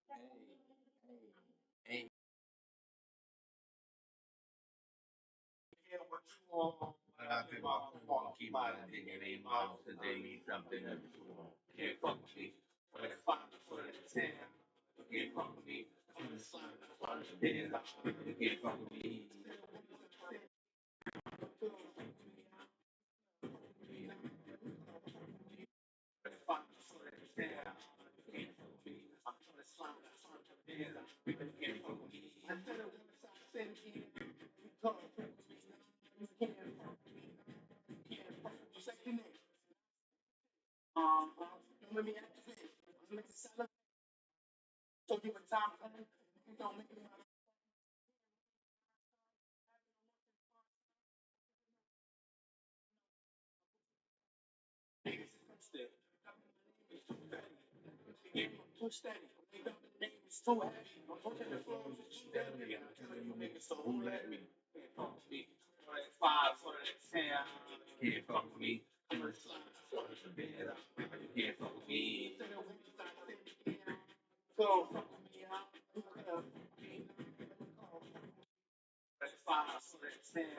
Hey, but I think my phone keep my digging in my house and they need something to do. Can't fuck with me. When it's 5 for the 10, you can't fuck with me. When it's 5 for the 10, you can't fuck with me. When it's 5 for the 10, you can't fuck with me. I'm trying to slide that 5 for the 10, you can't fuck with me. I said it once, I said it again. You can't fuck with me. You can't fuck with me. You can't fuck with me. Say the name. Let me activate. Let me celebrate. So give it time. You don't make it. Too steady. It's too heavy. I'm pushing the flow. It's too deadly. I'm telling you niggas, so who let me? Can't fuck with me. For that 5, for that 10, you can't fuck with me. I'm gonna slide the bed. You can't fuck with me. So fuck with me. You can't fuck with me. For that 5, for that 10, you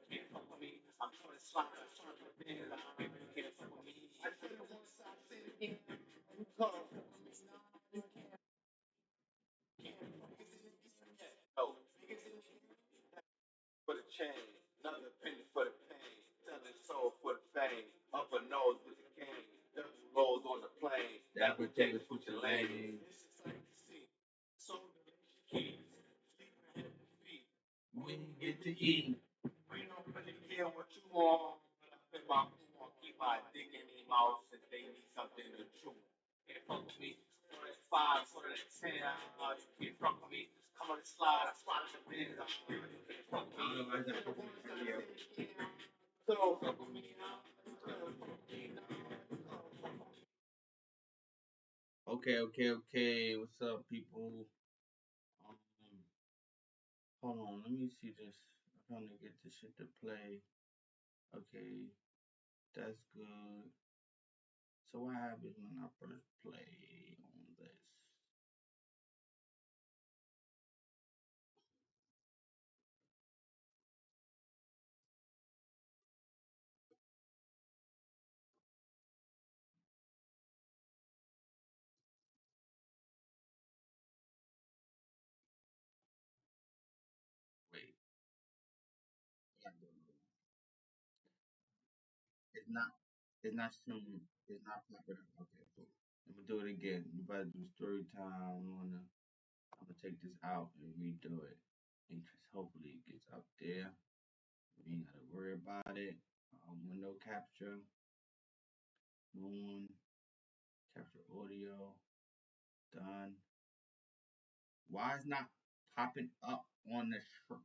can't fuck with me. I'm trying to slide the bed. You can't fuck with me. I said it once, I said it again. You can't fuck with me. No, for the chain, another penny for the pain, selling soul for the fame, up a nose with the cane, double rolls on the plane, that protects with your lane. So when you get to eat, we don't really care what you want. But I feel my food, keep my dick in their mouth since they need something to chew. Can't fuck with me. For that 5, for that 10, you can't fuck with me. Come on the slide, I slide in the bins. You can't fuck with me. So fuck with me. Okay. What's up, people? Um, hold on. Let me see this. I'm trying to get this shit to play. Okay, that's good. So what happens when I first play on this? Wait, it's not. It's not streaming. It's not popping up. Okay, cool. Let me do it again. We about to do story time. I'm gonna take this out and redo it, and just hopefully it gets up there. We ain't gotta worry about it. Window capture, moon, capture audio, done. Why is not popping up on the shirt?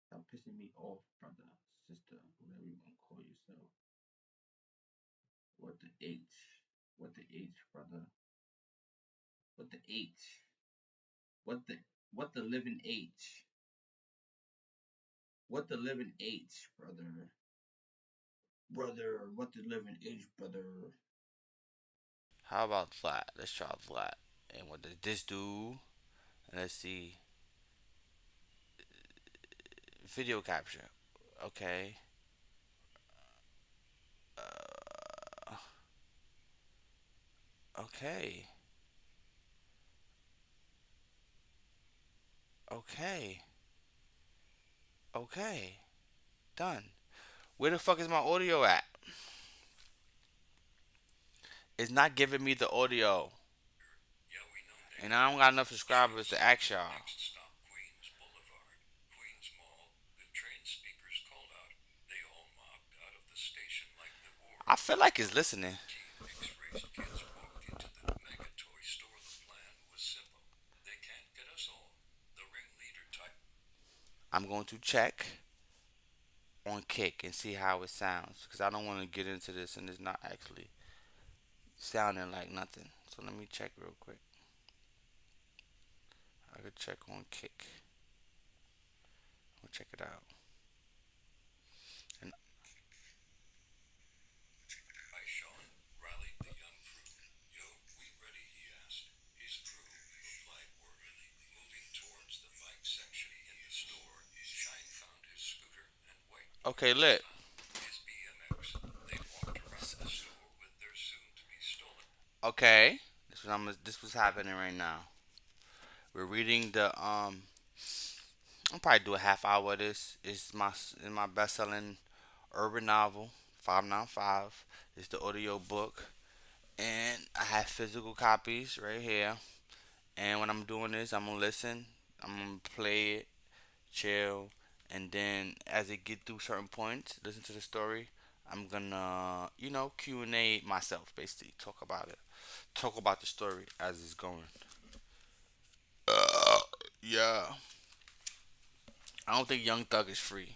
Stop pissing me off, brother, sister, whatever you wanna call yourself. What the H? What the H, brother? What the H? What the what the living H? What the living H, brother? Brother, what the living H, brother? How about that? Let's try that. And what does this do? And let's see. Video capture. Okay. Okay. Okay. Okay. Done. Where the fuck is my audio at? It's not giving me the audio. And I don't got enough subscribers to ask y'all. I feel like it's listening. I'm going to check on Kick and see how it sounds because I don't want to get into this and it's not actually sounding like nothing. So let me check real quick. I could check on Kick. We'll check it out. And Okay, lit. Okay, this was happening right now. We're reading the I'll probably do a half hour of this. It's my best selling urban novel, 595. It's the audio book. And I have physical copies right here. And when I'm doing this, I'm gonna listen. I'm gonna play it, chill, and then as it get through certain points, listen to the story. I'm gonna, Q&A myself, basically talk about the story as it's going. Yeah, I don't think Young Thug is free,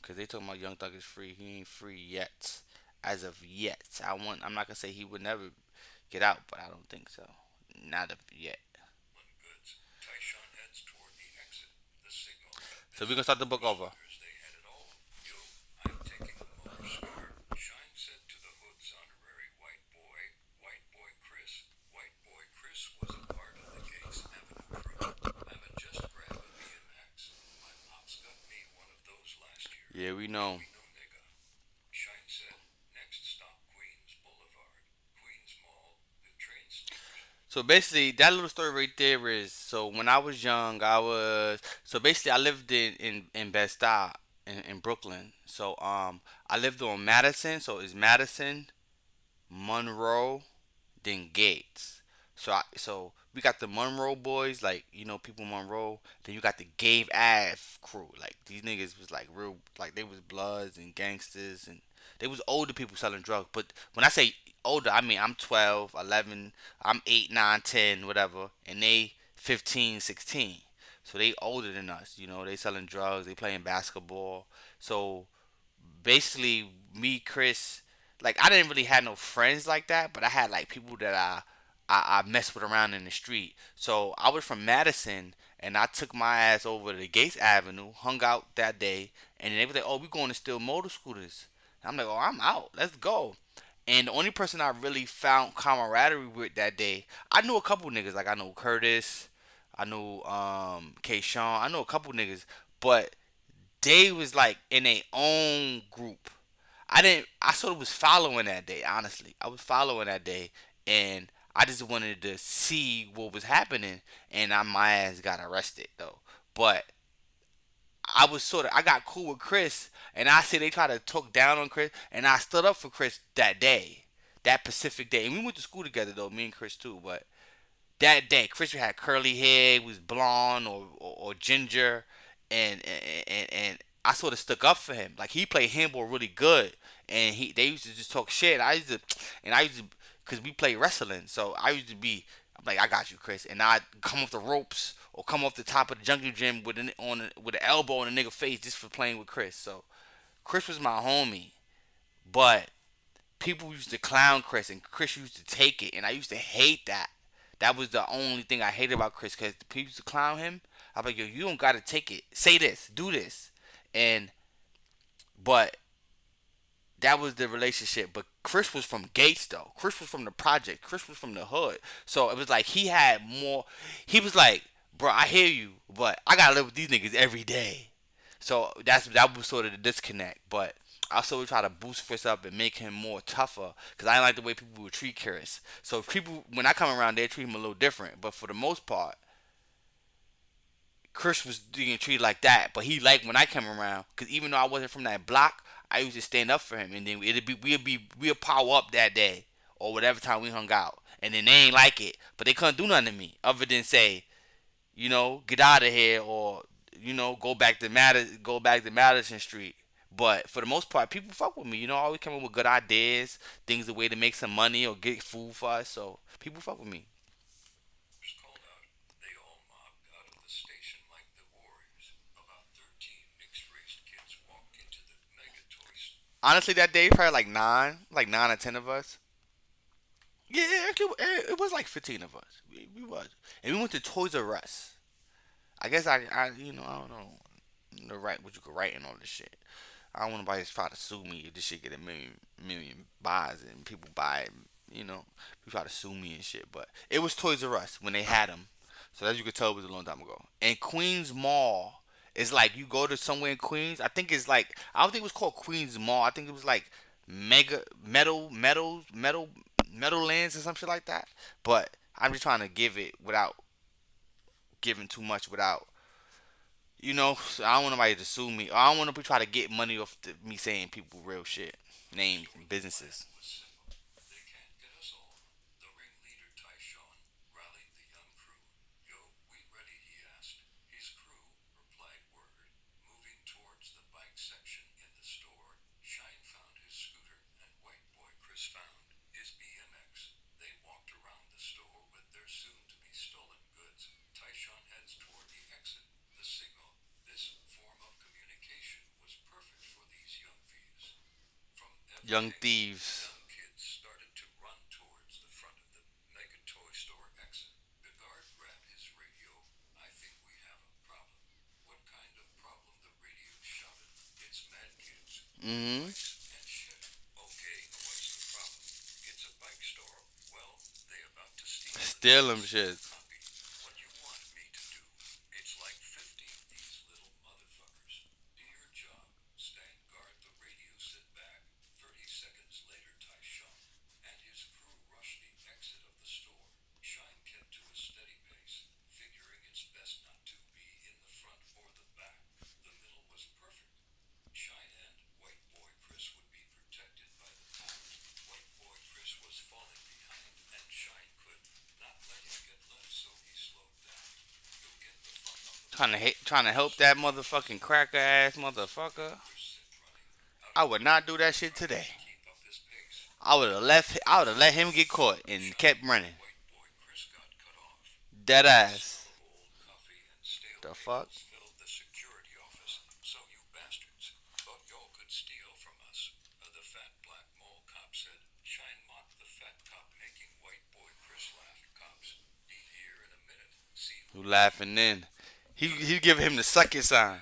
cause they talking about Young Thug is free. He ain't free yet, as of yet. I'm not gonna say he would never get out, but I don't think so. Not of yet. So we gonna start the book over. Yeah, we know. So basically, that little story right there is so when I was young, I lived in Bed Stuy in Brooklyn. So I lived on Madison, so it's Madison, Monroe, then Gates. So we got the Monroe boys, like people Monroe. Then you got the Gave Ave crew, like these niggas was like real, like they was bloods and gangsters, and they was older people selling drugs. But when I say older, I mean I'm 12, 11, I'm 8, 9, 10, whatever, and they 15, 16. So they older than us, they selling drugs, they playing basketball. So basically me, Chris, like I didn't really have no friends like that, but I had like people that I messed with around in the street. So I was from Madison and I took my ass over to Gates Avenue, hung out that day, and they were like, "Oh, we going to steal motor scooters." And I'm like, "Oh, I'm out. Let's go." And the only person I really found camaraderie with that day, I knew a couple niggas. Like I know Curtis, I knew K. Sean, I know a couple niggas, but they was like in their own group. I didn't. I sort of was following that day. Honestly, I was following that day, and I just wanted to see what was happening. And my ass got arrested though. But I got cool with Chris, and I said they tried to talk down on Chris, and I stood up for Chris that day, that Pacific day. And we went to school together though, me and Chris too. But that day, Chris had curly hair, was blonde or ginger, and I sort of stuck up for him. Like he played handball really good, and they used to just talk shit. I used to, cause we play wrestling, so I used to be. I'm like, I got you, Chris, and I'd come off the ropes or come off the top of the jungle gym with an elbow in a nigga face just for playing with Chris. So Chris was my homie, but people used to clown Chris, and Chris used to take it, and I used to hate that. That was the only thing I hated about Chris, because the people used to clown him. I'm like, yo, you don't gotta take it. Say this, do this, and but that was the relationship. But Chris was from Gates though. Chris was from the project. Chris was from the hood. So it was like he had more. He was like, bro, I hear you, but I gotta live with these niggas every day. So that was sort of the disconnect. But I also would try to boost Chris up and make him more tougher, because I didn't like the way people would treat Chris. So people, when I come around, they treat him a little different. But for the most part, Chris was being treated like that, but he liked when I came around, because even though I wasn't from that block, I used to stand up for him, and then we'd power up that day or whatever time we hung out, and then they ain't like it, but they couldn't do nothing to me other than say, get out of here, or go back to Madison Street. But for the most part, people fuck with me. Always coming with good ideas, things, a way to make some money or get food for us. So people fuck with me. Honestly, that day probably like 9 or 10 of us. Yeah, actually, it was like 15 of us. We was, and we went to Toys R Us. I guess I don't know the right what you could write and all this shit. I don't want nobody to try to sue me if this shit get a million buys and people buy it. People try to sue me and shit. But it was Toys R Us when they had them, so as you could tell, it was a long time ago. And Queens Mall It's like you go to somewhere in Queens. I think it's like I don't think it was called Queens Mall. I think it was like Mega Metal Lands or some shit like that. But I'm just trying to give it without giving too much without so I don't want nobody to sue me. I don't want to try to get money off me saying people real shit, names, and businesses. Young thieves. Mm-hmm. Steal them shit. Trying to help that motherfucking cracker ass motherfucker. I would not do that shit today. I would have let him get caught and kept running. Dead ass. The fuck? Who laughing then? He give him the sucking sign.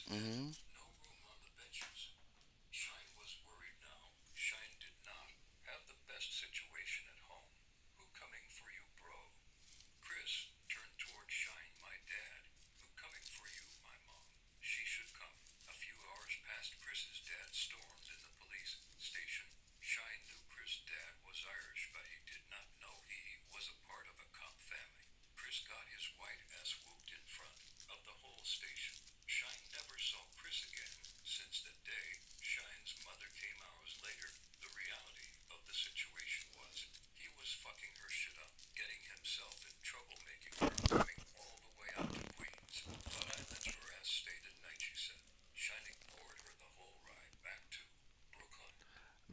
Hmm.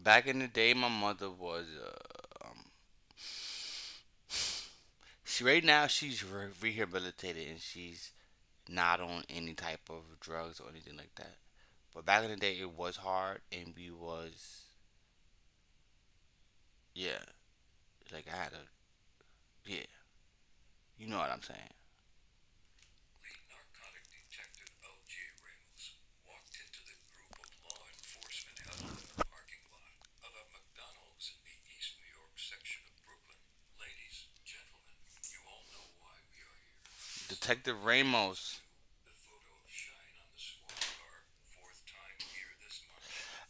Back in the day, my mother was. She right now she's rehabilitated and she's not on any type of drugs or anything like that. But back in the day, it was hard, and we was yeah, like I had a yeah, you know what I'm saying. Detective Ramos.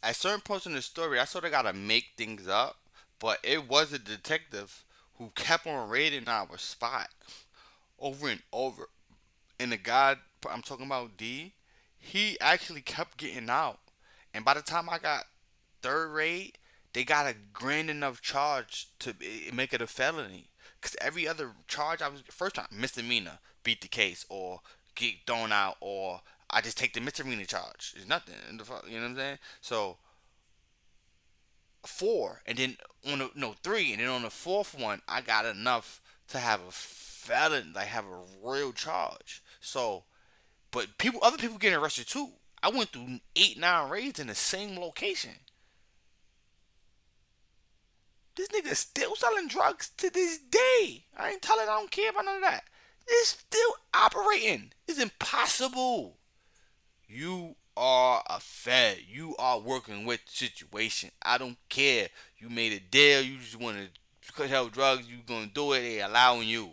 At certain points in the story, I sort of gotta make things up, but it was a detective who kept on raiding our spot over and over. And the guy I'm talking about, D, he actually kept getting out. And by the time I got third raid, they got a grand enough charge to make it a felony. Cause every other charge I was first time misdemeanor, beat the case, or get thrown out, or I just take the misdemeanor charge. It's nothing. You know what I'm saying? So four, and then on the no three, and then on the fourth one, I got enough to have a felon, like have a real charge. So, but other people getting arrested too. I went through 8, 9 raids in the same location. This nigga still selling drugs to this day. I ain't telling. I don't care about none of that. It's still operating. It's impossible. You are a fed. You are working with the situation. I don't care. You made a deal. You just want to help drugs. You gonna do it. They allowing you.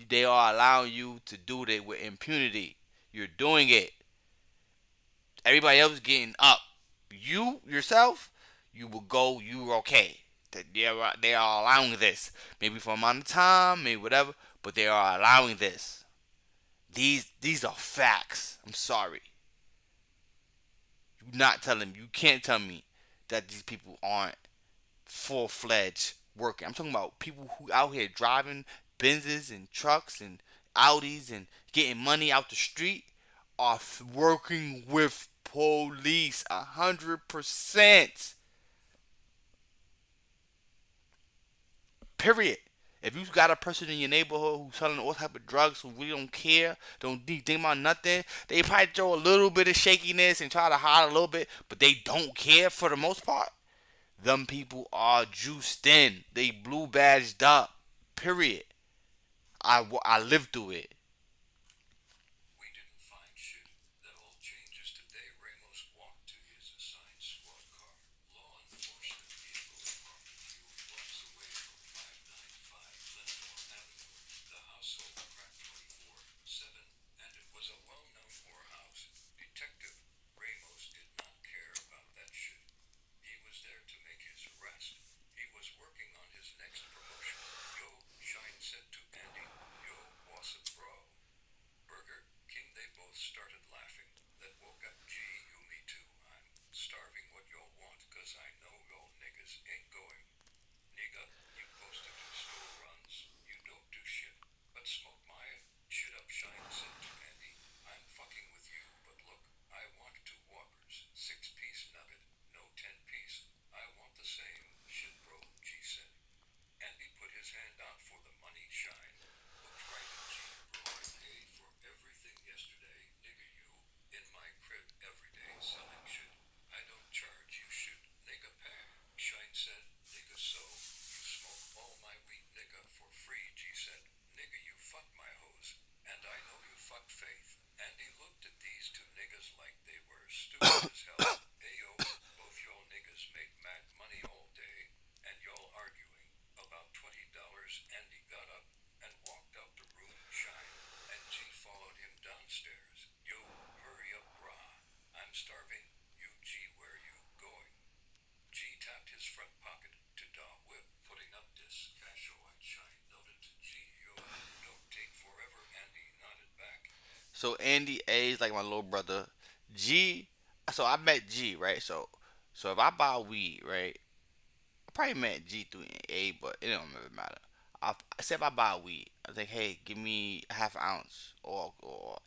They are allowing you to do it with impunity. You're doing it. Everybody else is getting up. You yourself, you will go. You're okay. That they are allowing this. Maybe for a amount of time, maybe whatever, but they are allowing this. These are facts. I'm sorry. You not telling me. You can't tell me that these people aren't full fledged working. I'm talking about people who out here driving Benzes and trucks and Audis and getting money out the street are working with police 100%. Period. If you got a person in your neighborhood who's selling all type of drugs who really don't care, don't think about nothing, they probably throw a little bit of shakiness and try to hide a little bit, but they don't care for the most part. Them people are juiced in. They blue badged up. Period. I lived through it. We didn't find shit. That all changes today. Ramos walked to his assigned squad car. Law enforcement vehicle parked a few blocks away from 595 Glenmore Avenue. The household cracked 24/7, and it was a well-known whorehouse. Detective Ramos did not care about that shit. He was there to make his arrest. He was working on his next promotion. Yo, Shine said to Andy. Yo, what's up, bro? Burger King, they both started laughing. That woke up G, you me too. I'm starving what y'all want, cause I know y'all niggas ain't going. Nigga, you supposed to do store runs. You don't do shit. But smoke Maya. Shit up, Shine said to Andy. I'm fucking with you, but look, I want two Whoppers, 6-piece nugget, no 10-piece. I want the same. Shit, bro, G said. Andy put his hand out for the money. Shine looked right at G. Bro, I paid for everything yesterday. Nigga, you in my crib every day selling shit. I don't charge you shit. Nigga, pay. Shine said, nigga, so you smoke all my weed, nigga, for free. G said, nigga, you fuck my hoes. And I know you fuck Faith. Andy looked at these two niggas like they were stupid as hell. Ayo, both y'all niggas made mad money all day, and y'all arguing about $20. Andy got up and walked out the room. Shine and G followed him downstairs. Yo, hurry up, brah. I'm starving. You, G, where you going? G tapped his front pocket to Daw Whip, putting up this cash. White Shine noted to G. Yo, don't take forever. Andy nodded back. So Andy A is like my little brother. G. So I met G, right? So if I buy weed, right? I probably met G through A, but it don't really matter. I say if I buy weed, I think, hey, give me a half ounce or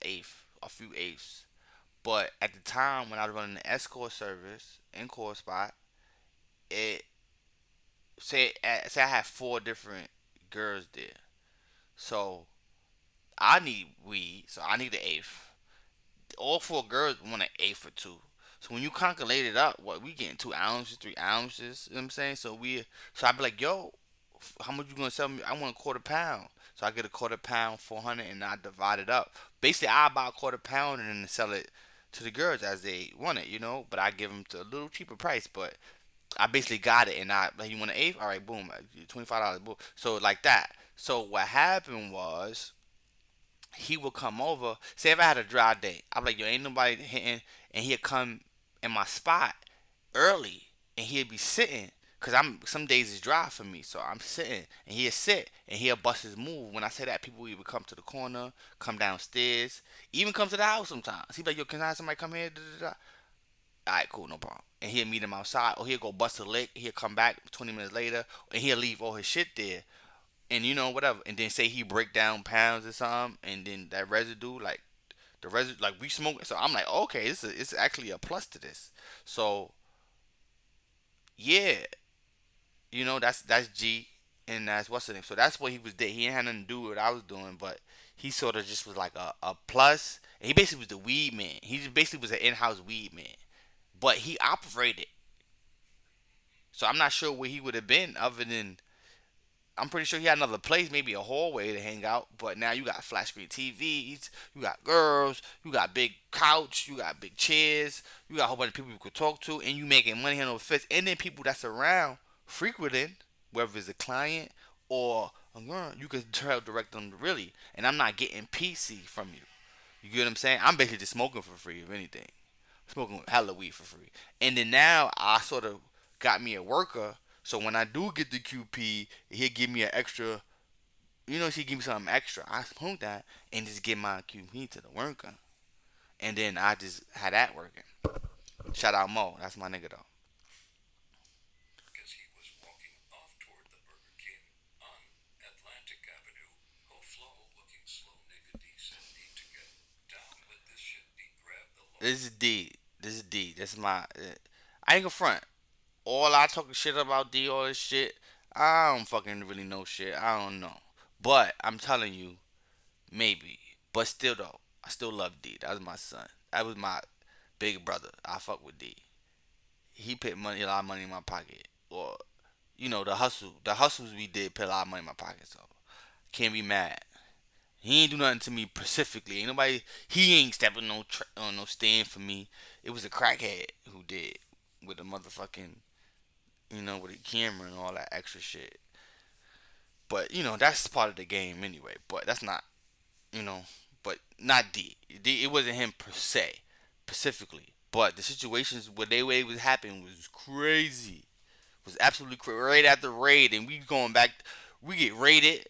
eighth, a few eighths. But at the time when I was running the escort service in Core Spot, it say I had four different girls there. So I need weed, so I need the eighth. All four girls want an eighth or two. So when you calculate it up, what we getting 2 ounces, 3 ounces, you know what I'm saying? So I'd be like, yo, how much you gonna sell me? I want a quarter pound. So I get a quarter pound, 400, and I divide it up. Basically, I buy a quarter pound and then sell it to the girls as they want it, you know. But I give them to a little cheaper price. But I basically got it, and I like, you want an eighth? All right, boom, $25, boom. So like that. So what happened was he would come over. Say if I had a dry day, I'm like, yo, ain't nobody hitting, and he'd come in my spot early, and he'd be sitting. Cause I'm some days it's dry for me, so I'm sitting, and he'll sit, and he'll bust his move. When I say that, people either come to the corner, come downstairs, even come to the house sometimes. He'd be like, yo, can I have somebody come here? Da, da, da. All right, cool, no problem. And he'll meet him outside, or he'll go bust a lick. He'll come back 20 minutes later, and he'll leave all his shit there, and whatever, and then say he break down pounds or something, and then that residue, like the residue, like we smoke. So I'm like, okay, it's actually a plus to this. So yeah, that's G, and that's what's the name. So that's what he was there. He ain't had nothing to do with what I was doing, but he sort of just was like a plus. And he basically was the weed man. He just basically was an in-house weed man, but he operated. So I'm not sure where he would have been other than I'm pretty sure he had another place, maybe a hallway to hang out. But now you got flat screen TVs, you got girls, you got big couch, you got big chairs, you got a whole bunch of people you could talk to, and you making money on those fits. And then people that's around frequenting, whether it's a client or a girl, you can tell direct them to really. And I'm not getting PC from you. You get what I'm saying? I'm basically just smoking for free, if anything. Smoking hella weed for free. And then now I sort of got me a worker. So when I do get the QP, he'll give me an extra, he'll give me something extra. I smoke that and just give my QP to the worker. And then I just had that working. Shout out Mo. That's my nigga though. As he was walking off toward the Burger King on Atlantic Avenue, ho flow looking slow nigga D said need to get down with this shit. D grabbed the law. This is D. This is D. This is my. I ain't gonna front. All I talking shit about D, all this shit. I don't fucking really know shit. I don't know. But I'm telling you, maybe. But still though, I still love D. That was my son. That was my big brother. I fuck with D. He put money, a lot of money in my pocket. Or the hustles we did put a lot of money in my pocket. So can't be mad. He ain't do nothing to me specifically. Ain't nobody. He ain't stepping on no stand for me. It was a crackhead who did with the motherfucking, with the camera and all that extra shit. But that's part of the game anyway. But that's not you know, but not D. D. It wasn't him per se, specifically. But the situations where they way it was happening was crazy. Was absolutely crazy. Right after raid, and we going back, we get raided,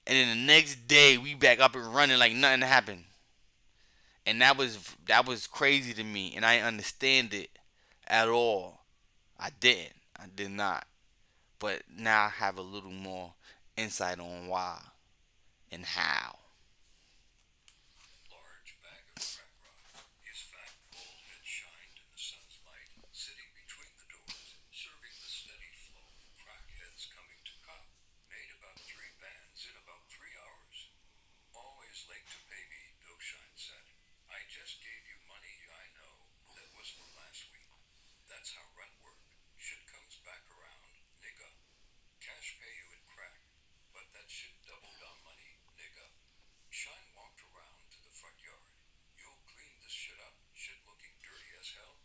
and then the next day we back up and running like nothing happened. And that was crazy to me, and I didn't understand it at all. I didn't. I did not. But now I have a little more insight on why and how. Large bag of crack rock. His fat, bald head shined in the sun's light, sitting between the doors, serving the steady flow of crackheads coming to cop. Made about 3 bands in about 3 hours. Always late to pay me, Doshine said. I just gave you money, I know. That was for last week. That's how rent work. Shit comes back around, nigga. Cash pay you in crack, but that shit doubled on money, nigga. Shine walked around to the front yard. You'll clean this shit up, shit looking dirty as hell.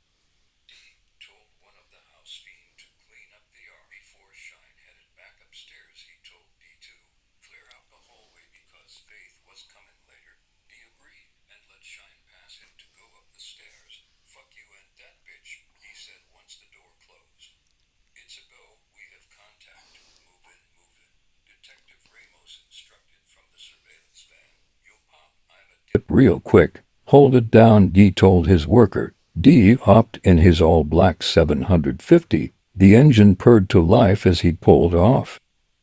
D told one of the house fiend to clean up the yard. Before Shine headed back upstairs, he told D to clear out the hallway because Faith was coming later. D agreed and let Shine pass him to go up the stairs. Fuck you and that bitch, he said once the door closed. It's a go, we have contact. Move in, move in. Detective Ramos instructed from the surveillance van. Yo pop, I'm a dip real quick. Hold it down, D told his worker. D hopped in his all-black 750. The engine purred to life as he pulled off.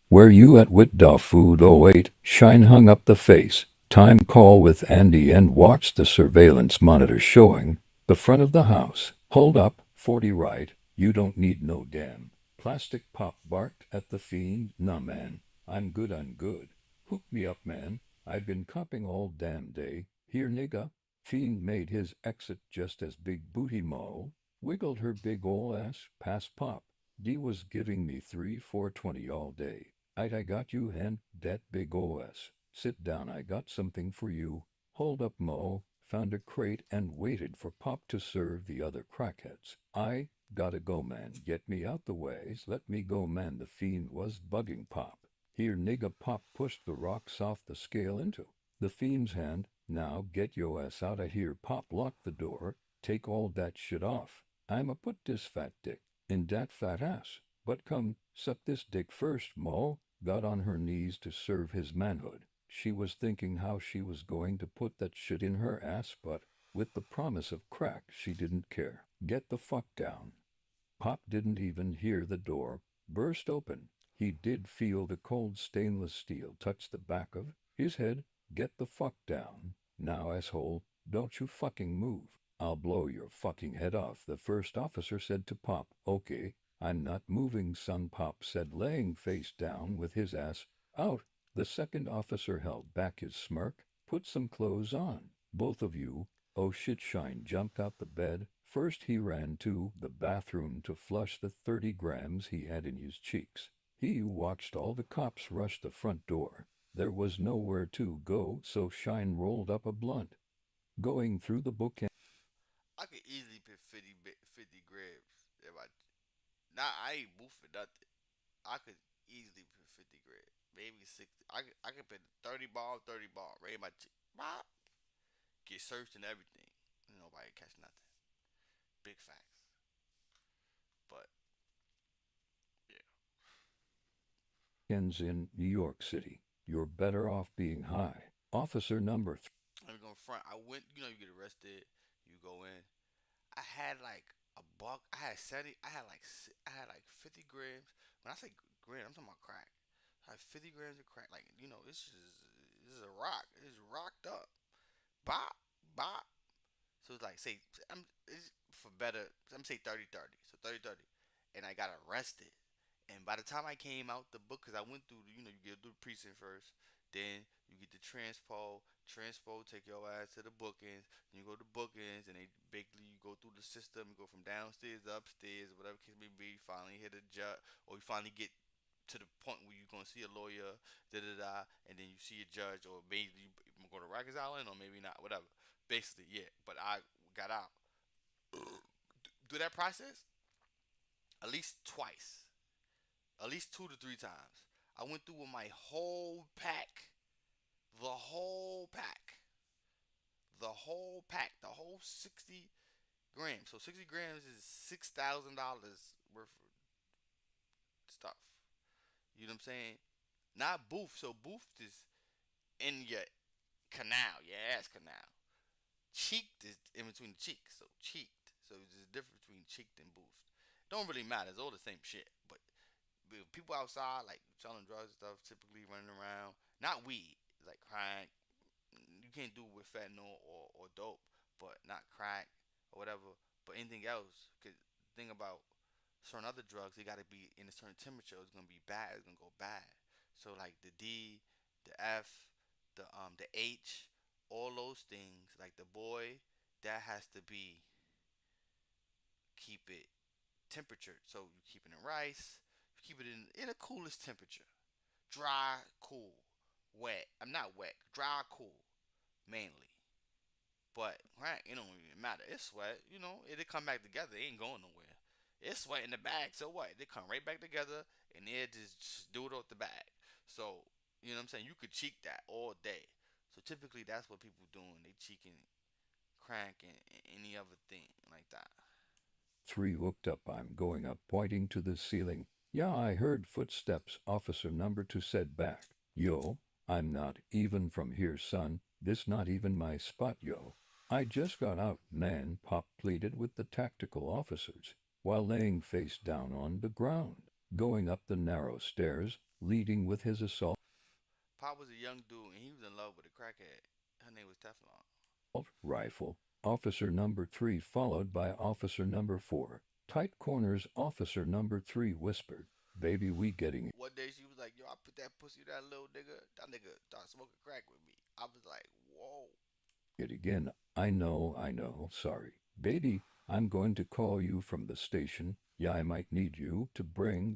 Where you at with da food? Oh wait, Shine hung up the face. Time call with Andy and watched the surveillance monitor showing the front of the house. Hold up, 40 right. You don't need no damn. Plastic Pop barked at the fiend. Nah man, I'm good, I'm good. Hook me up man. I've been copping all damn day. Here nigga. Fiend made his exit just as Big Booty Mo wiggled her big ol' ass past Pop. D was giving me 3 420 all day. I got you and that big OS. Sit down, I got something for you. Hold up, Mo. Found a crate and waited for Pop to serve the other crackheads. I gotta go, man. Get me out the ways. Let me go, man. The fiend was bugging Pop. Here, nigga. Pop pushed the rocks off the scale into the fiend's hand. Now get yo ass out of here. Pop locked the door. Take all that shit off. I'ma put this fat dick in that fat ass. But come, suck this dick first, Mo. Got on her knees to serve his manhood. She was thinking how she was going to put that shit in her ass, but with the promise of crack, she didn't care. Get the fuck down. Pop didn't even hear the door burst open. He did feel the cold stainless steel touch the back of his head. Get the fuck down. Now, asshole, don't you fucking move. I'll blow your fucking head off, the first officer said to Pop. Okay, I'm not moving, son, Pop said, laying face down with his ass out. The second officer held back his smirk. Put some clothes on, both of you. Oh shit, Shine jumped out the bed. First he ran to the bathroom to flush the 30 grams he had in his cheeks. He watched all the cops rush the front door. There was nowhere to go, so Shine rolled up a blunt. Going through the book I could easily put 50 grams. If I, nah, I ain't boofing nothing. I could easily put 50 grams. Maybe 60. I could put 30 ball, 30 ball. Right in my bop. Get searched and everything. Nobody catch nothing. Big facts. But yeah. ends in New York City. You're better off being high. Officer number Let me go in front. I went, you get arrested, you go in. I had like a buck. I had 70. I had like 50 grams. When I say gram, I'm talking about crack. I had 50 grams of crack. Like this is a rock. It's rocked up. Bop bop. So it's like say it's for better. I'm say 30-30. So 30-30, and I got arrested. And by the time I came out the book, cause I went through, you get through the precinct first, then you get the transpo. Transpo take your ass to the bookings. Then you go to bookings, and they basically you go through the system. You go from downstairs to upstairs, whatever case may be. You finally hit a judge, or you finally get to the point where you're gonna see a lawyer, da da da, and then you see a judge, or maybe you go to Rikers Island, or maybe not, whatever. Basically, yeah. But I got out. Do that process at least twice, at least 2 to 3 times. I went through with my whole pack, the whole pack, the whole 60 grams. So 60 grams is $6,000 worth of stuff. You know what I'm saying? Not booth. So booth is in your canal, your ass canal. Cheeked is in between the cheeks, so cheeked. So there's a difference between cheeked and booth. Don't really matter. It's all the same shit. But people outside like selling drugs and stuff, typically running around, not weed, like crack. You can't do it with fentanyl or dope, but not crack or whatever. But anything else, cause think about certain other drugs, they gotta be in a certain temperature. It's gonna be bad. It's gonna go bad. So like the D, the F, the H, all those things, like the boy, that has to be keep it temperature. So you keep it in rice, you keep it in the coolest temperature. Dry, cool, wet. I'm not wet. Dry, cool, mainly. But right, it don't even matter. It's sweat. It'll come back together. It ain't going nowhere. It's sweat in the bag. So what? They come right back together, and they just do it off the bag. So you know what I'm saying? You could cheek that all day. So typically, that's what people doing. They cheeking crack and any other thing like that. three hooked up. I'm going up, pointing to the ceiling. Yeah, I heard footsteps. Officer number two said back. Yo, I'm not even from here, son. This not even my spot, yo. I just got out, man, Pop pleaded with the tactical officers while laying face down on the ground, going up the narrow stairs, leading with his assault Pop was a young dude, and he was in love with a crackhead. Her name was Teflon. rifle. Officer number three, followed by officer number four. Tight corners, officer number three whispered, baby, we getting One day she was like, "Yo, I put that pussy that little nigga. That nigga started smoking crack with me." I was like, "Whoa." it again. I know, sorry. Baby, I'm going to call you from the station. Yeah, I might need you to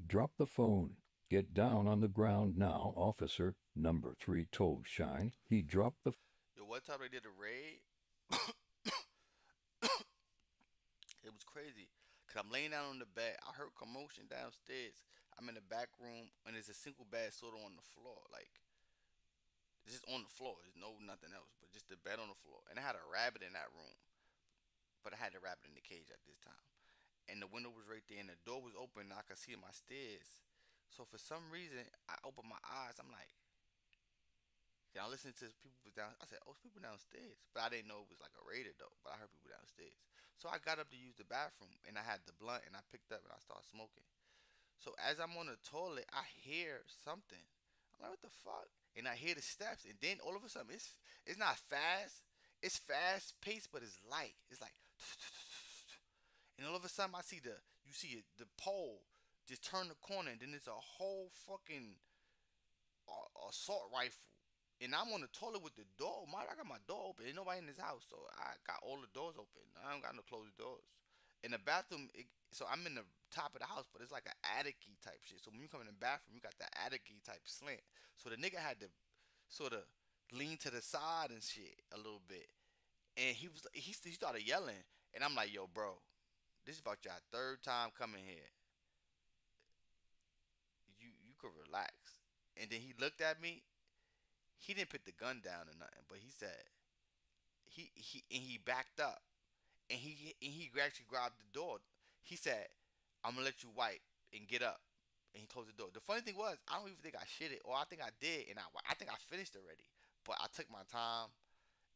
drop the phone. Get down on the ground now, officer. Number three told Shine. He dropped the Yo, one time they did a raid. It was crazy. Cause I'm laying down on the bed. I heard commotion downstairs. I'm in the back room, and there's a single bed sort of on the floor. Like it's just on the floor. There's no nothing else, but just the bed on the floor. And I had a rabbit in that room, but I had the rabbit in the cage at this time. And the window was right there, and the door was open. And I could see my stairs. So for some reason, I opened my eyes. I'm like, can I listen to people was down? I said, "Oh, it's people downstairs," but I didn't know it was like a raider though. But I heard people downstairs. So I got up to use the bathroom, and I had the blunt, and I picked up and I started smoking. So as I'm on the toilet, I hear something. I'm like, "What the fuck?" And I hear the steps, and then all of a sudden, it's not fast. It's fast paced, but it's light. It's like, and all of a sudden, I see the pole just turn the corner, and then it's a whole fucking assault rifle. And I'm on the toilet with the door. I got my door open. Ain't nobody in this house, so I got all the doors open. I don't got no closed doors. in the bathroom. So I'm in the top of the house, but it's like an attic type shit. So when you come in the bathroom, you got that attic type slant. So the nigga had to sort of lean to the side and shit a little bit, and he started yelling, and I'm like, yo, bro, this is about your third time coming here. You could relax. And then he looked at me. He didn't put the gun down or nothing, but he said he backed up, and he actually grabbed the door. He said, "I'm gonna let you wipe and get up," and he closed the door. The funny thing was, I don't even think I shit it, or I think I did, and I think I finished already. But I took my time,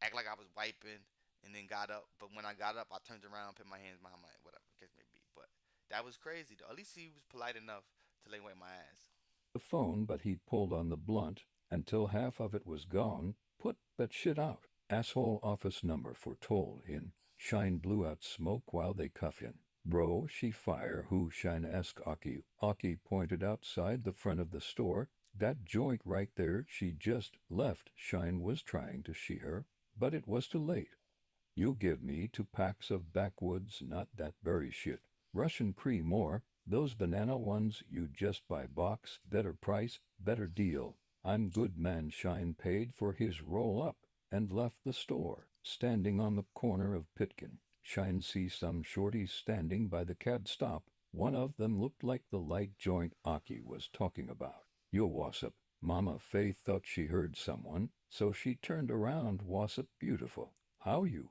act like I was wiping, and then got up. But when I got up, I turned around, put my hands behind my whatever case may be. But that was crazy though. At least he was polite enough to let me wipe my ass. The phone, but he pulled on the blunt until half of it was gone. Put that shit out. Asshole office number for toll in. Shine blew out smoke while they cuff in. Bro, she fire who Shine asked Aki. Aki pointed outside the front of the store. That joint right there she just left. Shine was trying to she her, but it was too late. You give me 2 packs of backwoods, not that berry shit. Russian cream more. Those banana ones you just buy box. Better price, better deal. I'm good man. Shine paid for his roll up and left the store. Standing on the corner of Pitkin. Shine see some shorties standing by the cab stop. One of them looked like the light joint Aki was talking about. Yo, Wassop. Mama Faith thought she heard someone, so she turned around. Wassop beautiful. How you?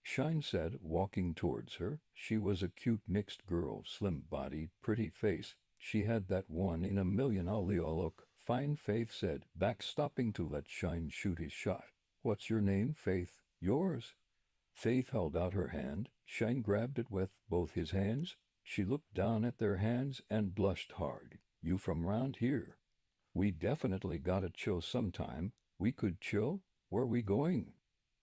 Shine said, walking towards her. She was a cute mixed girl, slim-bodied, pretty face. She had that one in a million oleo look. Fine, Faith said, backstopping to let Shine shoot his shot. What's your name, Faith? Yours? Faith held out her hand. Shine grabbed it with both his hands. She looked down at their hands and blushed hard. You from round here? We definitely gotta chill sometime. We could chill? Where we going?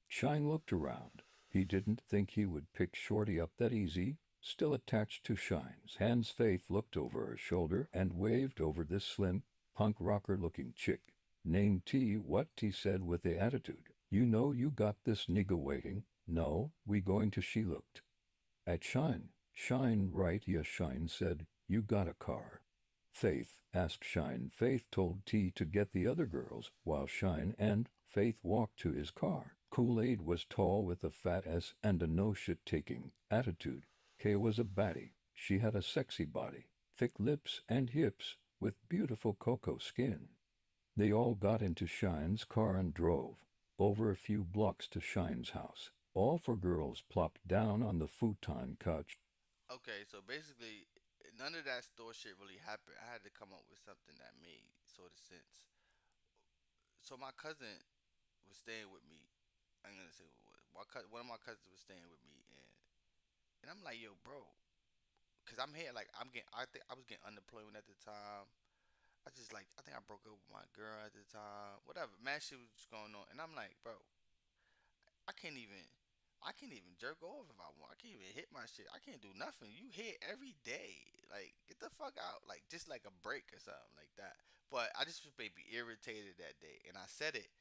Shine looked around. He didn't think he would pick Shorty up that easy. Still attached to Shine's hands, Faith looked over her shoulder and waved over this slim, punk rocker looking chick. Name T, what T said with the attitude. You know you got this nigga waiting. No, we going to she looked. At Shine. Shine right, yes, Shine said. You got a car. Faith asked Shine. Faith told T to get the other girls, while Shine and Faith walked to his car. Kool-Aid was tall with a fat ass and a no-shit-taking attitude. Kay was a baddie. She had a sexy body, thick lips and hips, with beautiful cocoa skin. They all got into Shine's car and drove over a few blocks to Shine's house. All four girls plopped down on the futon couch. Okay, so basically, none of that store shit really happened. I had to come up with something that made sort of sense. So my cousin was staying with me. I'm gonna say what it was. One of my cousins was staying with me, and I'm like, yo, bro, cause I'm here, like I think I was getting unemployment at the time. I think I broke up with my girl at the time. Whatever, man, shit was going on, and I'm like, bro, I can't even, I can't even jerk off if I want. I can't even hit my shit. I can't do nothing. You hit every day. Like, get the fuck out. Like, just like a break or something like that. But I just was maybe irritated that day, and I said it.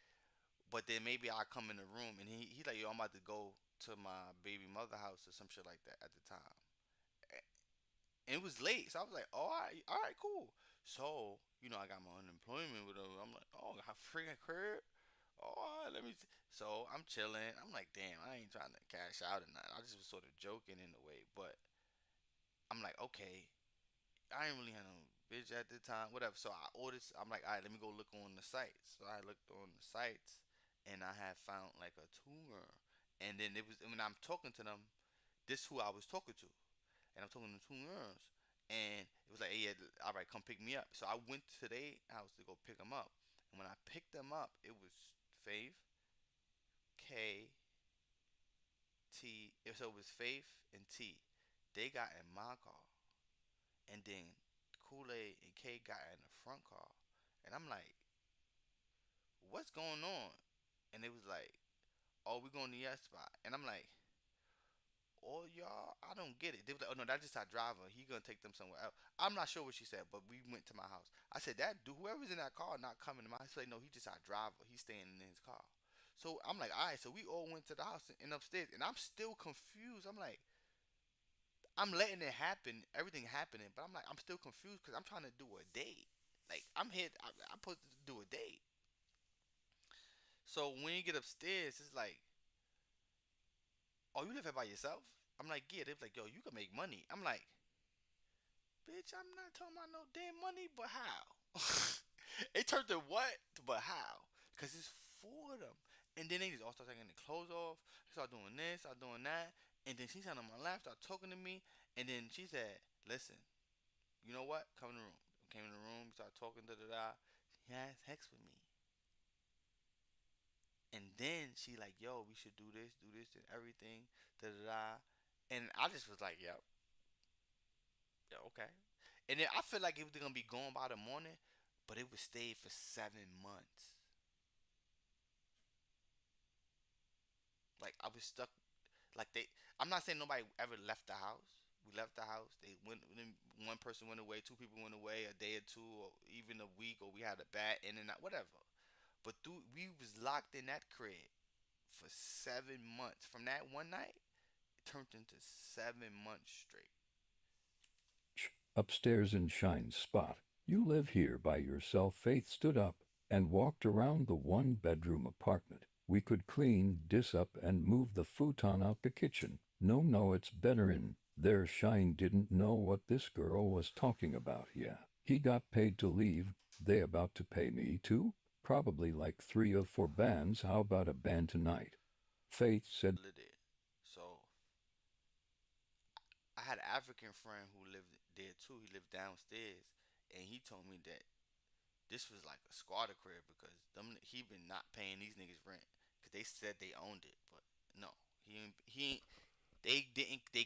But then maybe I come in the room, and he like, yo, I'm about to go to my baby mother house or some shit like that at the time. And it was late, so I was like, all right, cool. So I got my unemployment with her. I'm like, oh, I freaking crib. Oh, all right, let me. So I'm chilling. I'm like, damn, I ain't trying to cash out or nothing. I just was sort of joking in a way, but I'm like, okay, I ain't really had no bitch at the time, whatever. So I ordered. I'm like, all right, let me go look on the sites. So I looked on the sites, and I had found like a tumor. And then it was when I'm talking to them, this who I was talking to, and I'm talking to 2 girls, and it was like, hey, yeah, all right, come pick me up. So I went to their house to go pick them up, and when I picked them up, it was Faith, K, T. So it was Faith and T. They got in my car, and then Kool Aid and K got in the front car, and I'm like, what's going on? And it was like, oh, we going to your spot, and I'm like, oh y'all, I don't get it. They was like, oh no, that's just our driver. He gonna take them somewhere else. I'm not sure what she said, but we went to my house. I said that dude, whoever's in that car not coming to my house. Like, no, he just our driver. He's staying in his car. So I'm like, all right. So we all went to the house and upstairs, and I'm still confused. I'm like, I'm letting it happen, everything happening, but I'm like, I'm still confused because I'm trying to do a date. Like I'm here, I'm supposed to do a date. So when you get upstairs, it's like, oh, you live here by yourself? I'm like, yeah. They're like, yo, you can make money. I'm like, bitch, I'm not talking about no damn money, but how? It turned to what? But how? Because it's for them. And then they just all start taking their clothes off. They start doing this, start doing that. And then she sat on my lap, start talking to me. And then she said, listen, you know what? Come in the room. Came in the room, started talking, da da da. He had sex with me. And then she like, yo, we should do this, and everything, da da da. And I just was like, yep, yeah, okay. And then I feel like it was gonna be gone by the morning, but it would stay for 7 months. Like I was stuck. Like they, I'm not saying nobody ever left the house. We left the house. They went. One person went away. Two people went away. A day or two, or even a week, or we had a bat in and out, whatever. But we was locked in that crib for 7 months. From that one night, it turned into 7 months straight. Upstairs in Shine's spot. You live here by yourself. Faith stood up and walked around the one-bedroom apartment. We could clean this up and move the futon out the kitchen. No, it's better in there. Shine didn't know what this girl was talking about. Yeah, he got paid to leave. They about to pay me too? Probably like 3 or 4 bands. How about a band tonight? Faith said. There. So I had an African friend who lived there too. He lived downstairs, and he told me that this was like a squatter crib because them he been not paying these niggas rent because they said they owned it, but no, they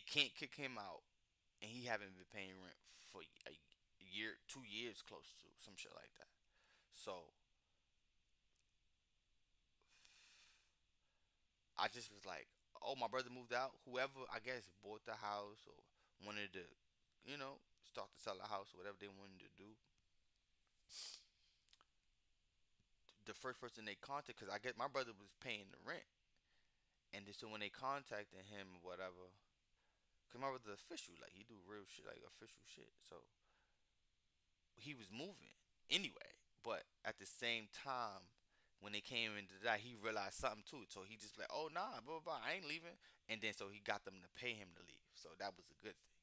can't kick him out, and he haven't been paying rent for a year, 2 years, close to some shit like that. So I just was like, oh, my brother moved out. Whoever I guess bought the house or wanted to, start to sell the house or whatever they wanted to do, the first person they contacted, because I guess my brother was paying the rent, and then, so when they contacted him or whatever, because my brother's official, like he do real shit, like official shit, so he was moving anyway. But at the same time, when they came into that, he realized something too. So he just like, oh nah, blah blah blah, I ain't leaving. And then so he got them to pay him to leave. So that was a good thing.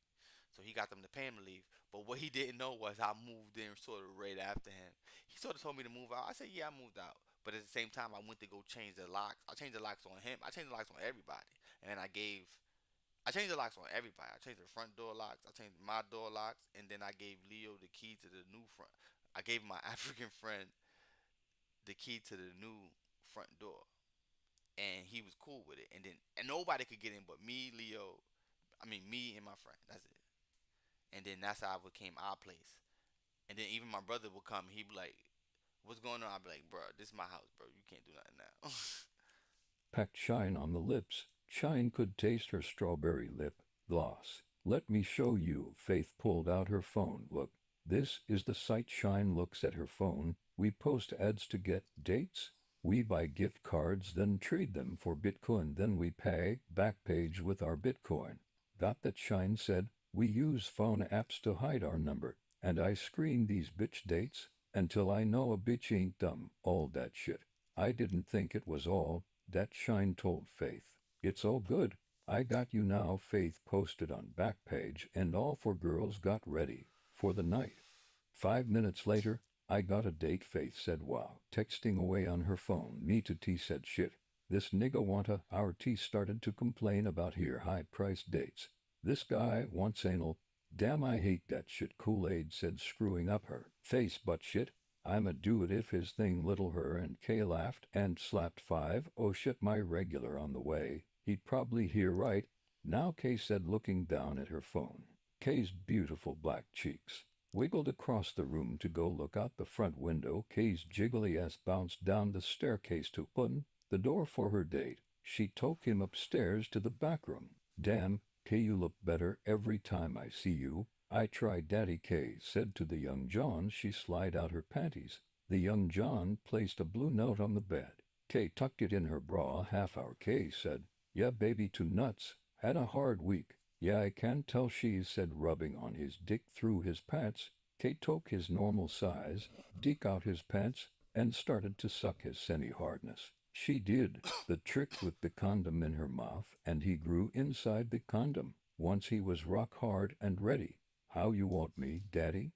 So he got them to pay him to leave. But what he didn't know was I moved in sort of right after him. He sort of told me to move out. I said, yeah, I moved out. But at the same time, I went to go change the locks. I changed the locks on him. I changed the locks on everybody. And I changed the locks on everybody. I changed the front door locks. I changed my door locks. And then I gave Leo the key to the new front. I gave my African friend the key to the new front door. And he was cool with it. And nobody could get in but me, Leo. I mean, me and my friend. That's it. And then that's how it became our place. And then even my brother would come. He'd be like, "What's going on?" I'd be like, "Bro, this is my house, bro. You can't do nothing now." Pecked Shine on the lips. Shine could taste her strawberry lip gloss. Let me show you. Faith pulled out her phone. Look, this is the site. Shine looks at her phone. We post ads to get dates. We buy gift cards, then trade them for Bitcoin. Then we pay Backpage with our Bitcoin. Got that? Shine said. We use phone apps to hide our number. And I screen these bitch dates until I know a bitch ain't dumb. All that shit. I didn't think it was all that. Shine told Faith. It's all good. I got you now. Faith posted on Backpage, and all four girls got ready for the night. 5 minutes later, I got a date. Faith said, wow. Texting away on her phone. Me to T said, shit. This nigga wanta. Our T started to complain about here high-priced dates. This guy wants anal. Damn, I hate that shit. Kool-Aid said, screwing up her face. But shit, I'ma do it if his thing. Little her and Kay laughed and slapped 5. Oh shit, my regular on the way. He'd probably hear right now. Kay said, looking down at her phone. Kay's beautiful black cheeks wiggled across the room to go look out the front window. Kay's jiggly ass bounced down the staircase to open the door for her date. She took him upstairs to the back room. Damn, Kay, you look better every time I see you. I try. Daddy, Kay said to the young John. She slid out her panties. The young John placed a blue note on the bed. Kay tucked it in her bra. Half hour. Kay said, yeah, baby, 2 nuts. Had a hard week. Yeah, I can tell she said, rubbing on his dick through his pants. Kate took his normal size, dick out his pants, and started to suck his semi hardness. She did the trick with the condom in her mouth, and he grew inside the condom. Once he was rock hard and ready. How you want me, daddy?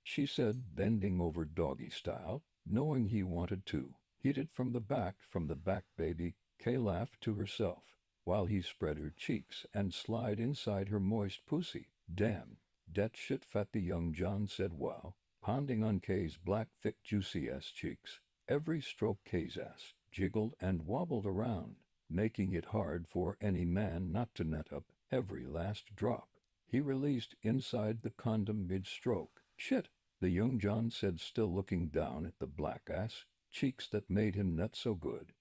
She said, bending over doggy style, knowing he wanted to. Hit it from the back, baby. Kay laughed to herself, while he spread her cheeks and slide inside her moist pussy. Damn, dat shit fat, the young John said, wow, pounding on Kay's black, thick, juicy ass cheeks. Every stroke Kay's ass jiggled and wobbled around, making it hard for any man not to nut up every last drop. He released inside the condom mid-stroke. Shit, the young John said, still looking down at the black ass cheeks that made him nut so good.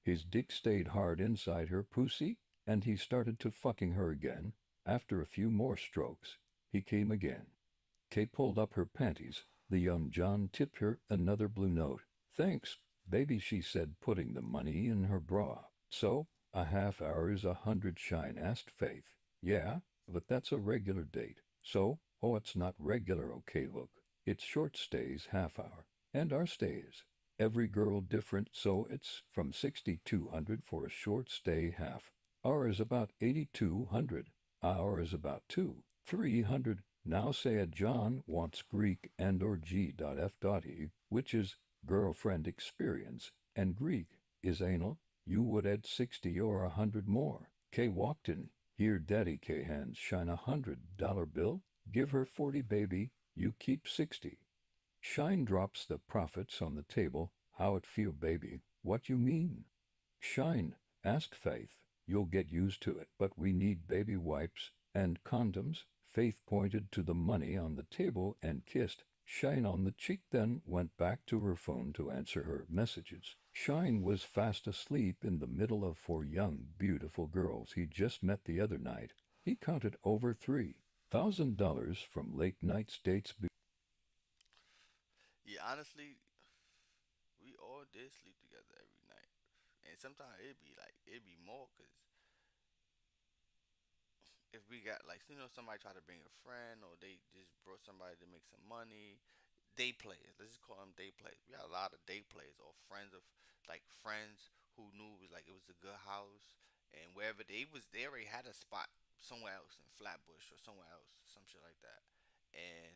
His dick stayed hard inside her pussy, and he started to fucking her again. After a few more strokes, he came again. Kate pulled up her panties. The young John tipped her another blue note. Thanks, baby, she said, putting the money in her bra. So, a half hour is 100, Shine asked Faith. Yeah, but that's a regular date. So, oh, it's not regular, okay, look. It's short stays, half hour. And our stays. Every girl different, so it's from 6,200 for a short stay half. Hour is about 8,200. Hour is about 300. Now said John wants Greek and or G.F.E, which is girlfriend experience, and Greek is anal. You would add 60 or 100 more. Kay walked in. Here, Daddy. Kay hands Shine $100 bill. Give her 40, baby. You keep 60. Shine drops the profits on the table. How it feel, baby? What you mean? Shine, asked Faith. You'll get used to it, but we need baby wipes and condoms. Faith pointed to the money on the table and kissed Shine on the cheek, then went back to her phone to answer her messages. Shine was fast asleep in the middle of four young, beautiful girls he just met the other night. He counted over $3,000 from late night dates. Yeah, honestly, we all did sleep together every night, and sometimes it'd be more because if we got like somebody try to bring a friend or they just brought somebody to make some money, day players. Let's just call them day players. We got a lot of day players or friends of like friends who knew it was a good house and wherever they already had a spot somewhere else in Flatbush or somewhere else, some shit like that, and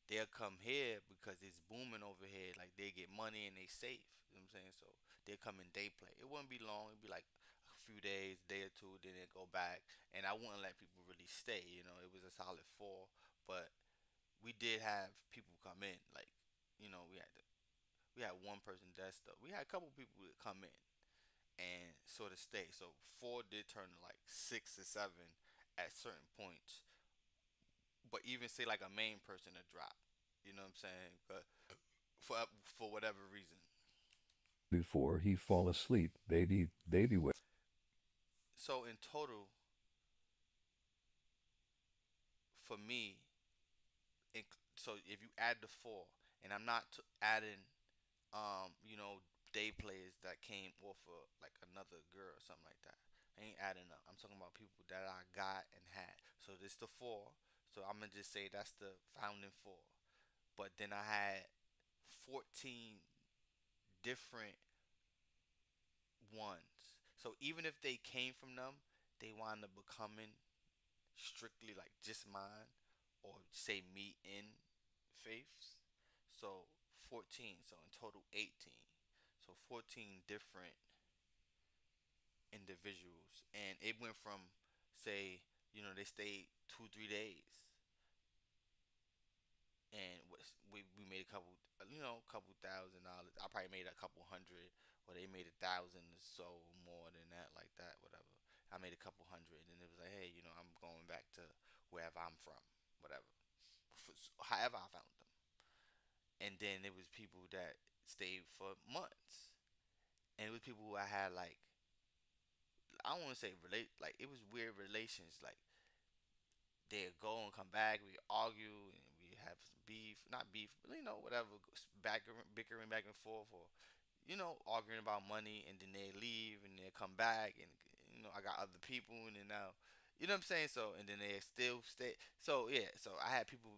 they'll come here because it's booming over here. Like they get money and they safe. You know what I'm saying? So they come in day play. It wouldn't be long. It'd be like a few days, day or two, then they go back. And I wouldn't let people really stay. It was a solid four, but we did have people come in. Like we had one person that's stuff. We had a couple people that come in and sort of stay. So four did turn to like 6 or 7 at certain points. But even say like a main person to drop. You know what I'm saying? But for whatever reason. Before he fall asleep, baby. So in total, for me, so if you add the four, and I'm not adding, day players that came off of like another girl or something like that. I ain't adding up. I'm talking about people that I got and had. So this the four. So I'm gonna just say that's the founding four. But then I had 14 different ones. So even if they came from them, they wind up becoming strictly like just mine, or say me in faiths. So 14. So in total 18. So 14 different individuals, and it went from say they stayed 2 3 days, and we made a couple $1,000. I probably made a couple hundred, or they made 1,000 or so more than that, like that, whatever. I made a couple hundred, and it was like, hey, I'm going back to wherever I'm from, whatever. However, I found them, and then it was people that stayed for months, and it was people who I had like I don't want to say relate, like it was weird relations, like they'd go and come back. We argue and we have some beef, not beef, but whatever, bickering back and forth, or arguing about money, and then they leave and they come back, and I got other people, and then now You know what I'm saying? So and then they still stay. So yeah. So I had people.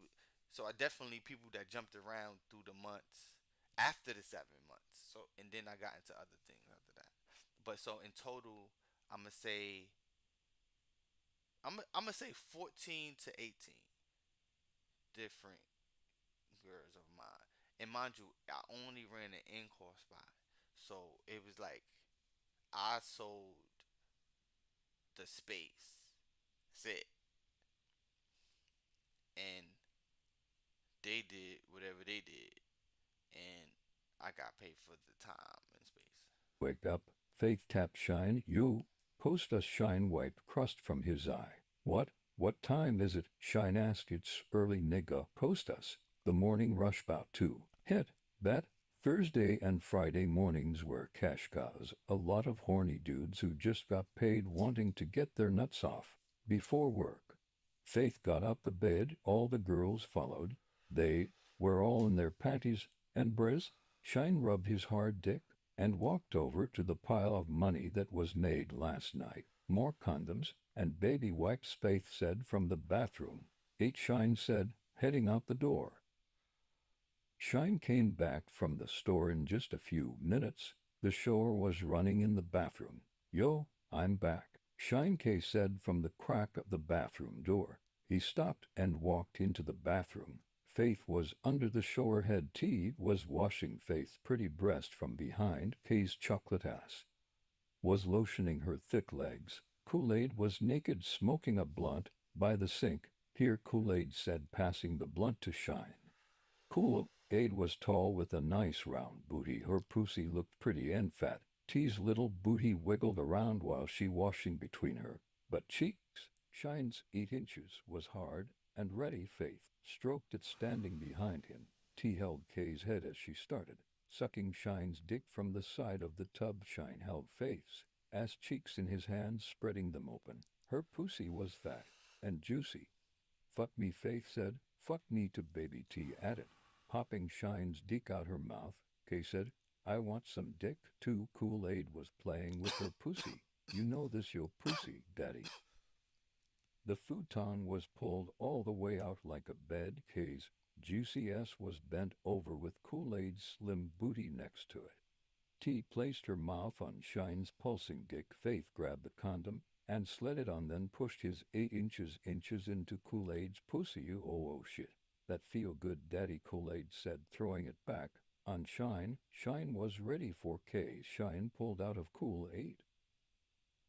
So I definitely people that jumped around through the months after the 7 months. So and then I got into other things after that. But so in total, I'm gonna say I'm gonna say 14 to 18 different girls of mine. And mind you, I only ran an in-course spot, so it was like I sold the space. That's it, and they did whatever they did, and I got paid for the time and space. Wake up. Faith tapped Shine. You. Post us. Shine wiped crust from his eye. What? What time is it? Shine asked. It's early, nigga. Post us. The morning rush bout to hit. Bet. Thursday and Friday mornings were cash cows. A lot of horny dudes who just got paid wanting to get their nuts off before work. Faith got up the bed. All the girls followed. They were all in their panties and bras. Shine rubbed his hard dick and walked over to the pile of money that was made last night. More condoms and baby wipes, Faith said from the bathroom. Eight, Shine said, heading out the door. Shine came back from the store in just a few minutes. The shower was running in the bathroom. Yo, I'm back, Shine K said from the crack of the bathroom door. He stopped and walked into the bathroom. Faith was under the shower head. T was washing Faith's pretty breast from behind. K's chocolate ass was lotioning her thick legs. Kool-Aid was naked smoking a blunt by the sink. Here, Kool-Aid said, passing the blunt to Shine. Kool-Aid was tall with a nice round booty. Her pussy looked pretty and fat. T's little booty wiggled around while she washing between her butt cheeks. Shine's 8 inches was hard and ready. Faith stroked it standing behind him. T held K's head as she started sucking Shine's dick from the side of the tub. Shine held Faith's ass cheeks in his hands, spreading them open. Her pussy was fat and juicy. Fuck me, Faith said. Fuck me to baby, T added, popping Shine's dick out her mouth. Kay said, I want some dick too. Kool-Aid was playing with her pussy. You know this your pussy, daddy. The futon was pulled all the way out like a bed. Kay's juicy ass was bent over with Kool-Aid's slim booty next to it. T placed her mouth on Shine's pulsing dick. Faith grabbed the condom and slid it on, then pushed his 8 inches into Kool-Aid's pussy. Oh shit. That feel good, daddy, Kool-Aid said, throwing it back on Shine. Shine was ready for K. Shine pulled out of Kool-Aid,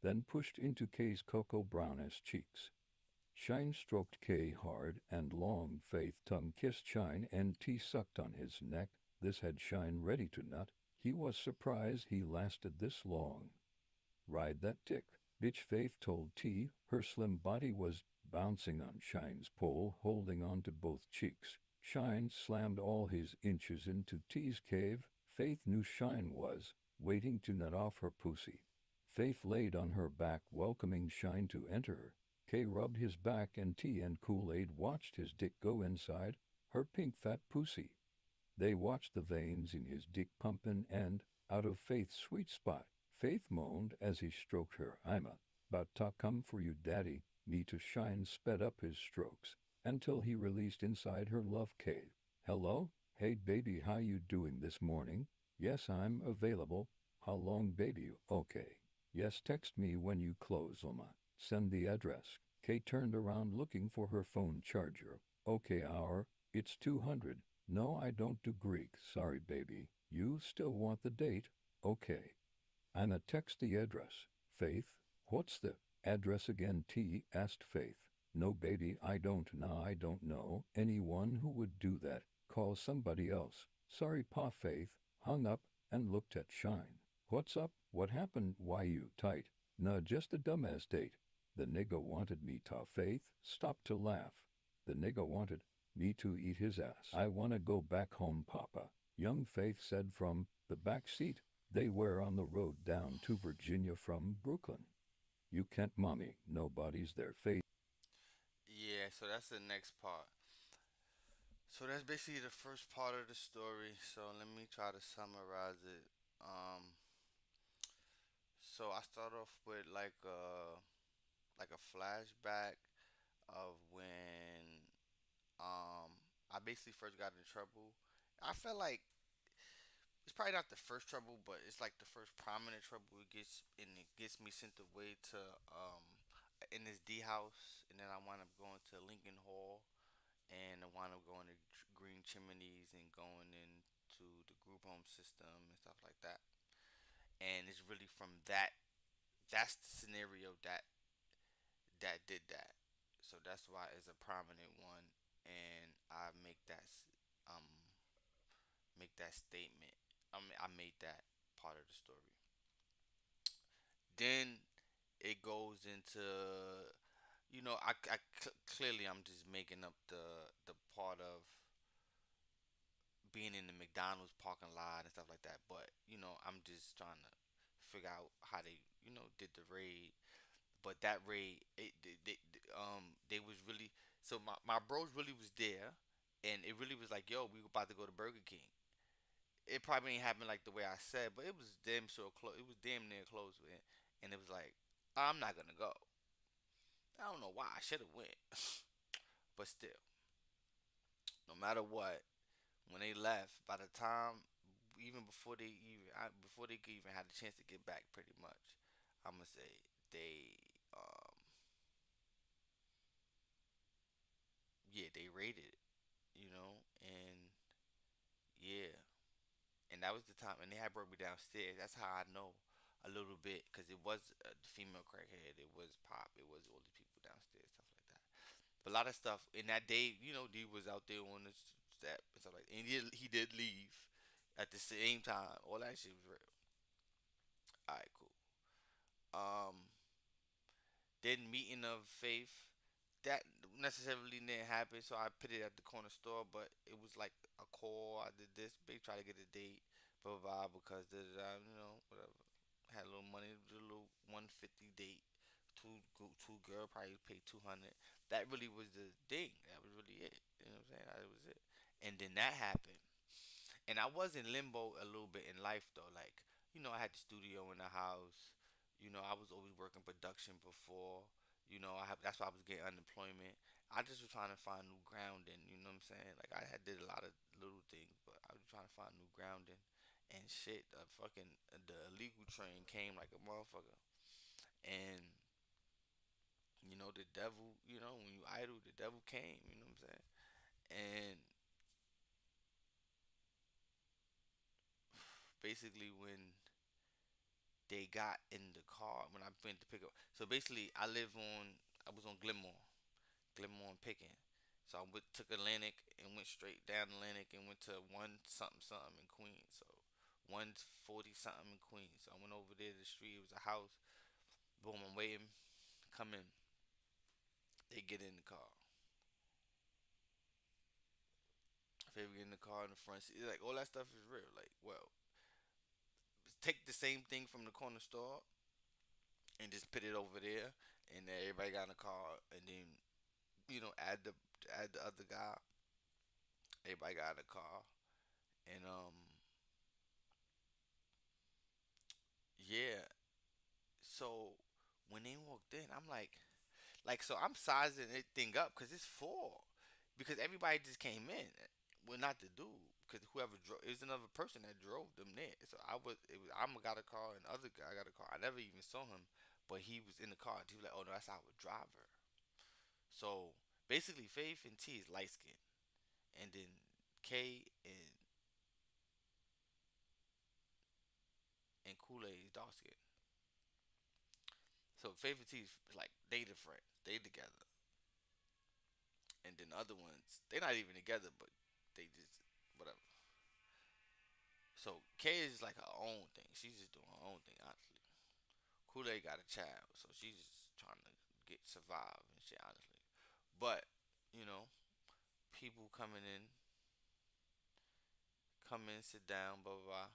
then pushed into K's cocoa brown-ass cheeks. Shine stroked K hard and long. Faith tongue kissed Shine and T sucked on his neck. This had Shine ready to nut. He was surprised he lasted this long. Ride that dick, bitch, Faith told T. Her slim body was bouncing on Shine's pole, holding on to both cheeks. Shine slammed all his inches into T's cave. Faith knew Shine was waiting to nut off her pussy. Faith laid on her back, welcoming Shine to enter her. K rubbed his back and T and Kool-Aid watched his dick go inside her pink fat pussy. They watched the veins in his dick pumping and out of Faith's sweet spot. Faith moaned as he stroked her. I'm about to come for you, daddy. Me to Shine sped up his strokes until he released inside her love cave. Hello? Hey baby, how you doing this morning? Yes, I'm available. How long, baby? Okay. Yes, text me when you close, Oma. Send the address. Kate turned around looking for her phone charger. Okay, it's 200. No, I don't do Greek. Sorry, baby. You still want the date? Okay. Anna, text the address. Faith, what's the address again? T asked Faith. No, baby, I don't know. I don't know anyone who would do that. Call somebody else. Sorry, Pa. Faith hung up and looked at Shine. What's up? What happened? Why you tight? Nah, just a dumbass date. The nigga wanted me to. Faith stopped to laugh. The nigga wanted me to eat his ass. I wanna go back home, Papa. Young Faith said from the back seat. They were on the road down to Virginia from Brooklyn. You can't, mommy. Nobody's there. Faith. Yeah, so that's the next part. So that's basically the first part of the story. So let me try to summarize it. Um, so I start off with like like a flashback of when I basically first got in trouble. I felt like it's probably not the first trouble, but it's like the first prominent trouble it gets, and it gets me sent away to in this D house, and then I wound up going to Lincoln Hall, and I wound up going to Green Chimneys and going into the group home system and stuff like that. And it's really from that, that's the scenario that did that. So that's why it's a prominent one, and I um make that statement. I made that part of the story. Then it goes into, clearly I'm just making up the part of being in the McDonald's parking lot and stuff like that. But I'm just trying to figure out how they did the raid. But that raid, they was really, so my bros really was there, and it really was like, yo, we were about to go to Burger King. It probably ain't happened like the way I said, but it was damn so close. It was damn near close, man. And it was like, I'm not gonna go. I don't know why. I should have went, but still, no matter what, when they left, by the time, even before they could even had a chance to get back, pretty much, I'm gonna say they, um, yeah, they raided it, and yeah, and that was the time, and they had brought me downstairs. That's how I know a little bit, because it was the female crackhead, it was Pop, it was all the people downstairs, stuff like that. But a lot of stuff in that day, D was out there on the step and stuff like that. And he did leave at the same time. All that shit was real. All right, cool. Um, then meeting of Faith, that necessarily didn't happen. So I put it at the corner store, but it was like a call. I did this big, try to get a date, blah blah, blah, because whatever. Had a little money, did a little 150 date. Two girl probably paid 200. That really was the thing. That was really it. You know what I'm saying? That was it. And then that happened. And I was in limbo a little bit in life though. Like, I had the studio in the house. I was always working production before. That's why I was getting unemployment. I just was trying to find new grounding. You know what I'm saying? Like I had did a lot of little things, but I was trying to find new grounding. And shit, the illegal train came like a motherfucker. And the devil. When you idle, the devil came. You know what I'm saying? And basically, when they got in the car, when I went to pick up, so basically, I was on Glenmore and Picking. So took Atlantic and went straight down Atlantic and went to one something something in Queens. So 140 something in Queens. So I went over there to the street. It was a house. Boom, I'm waiting. Come in. They get in the car. If they get in the car in the front seat, like all that stuff is real. Like, well, take the same thing from the corner store and just put it over there, and then everybody got in the car, and then add the other guy. Everybody got in the car, and yeah. So when they walked in, I'm like, so I'm sizing it thing up because it's full, because everybody just came in. Well, not the dude, because whoever drove, it was another person that drove them there. So I'm got a car, and the other guy got a car. I never even saw him, but he was in the car. He was like, "Oh no, that's our driver." So basically, Faith and T is light skin, and then K and Kool Aid is dark skin. So Faith and T is like they the friends, they together, and then the other ones they not even together, but they just whatever. So K is like her own thing. She's just doing her own thing, honestly. Kool Aid got a child, so she's just trying to get survive and shit, honestly. But you know, people come in, sit down, blah blah blah,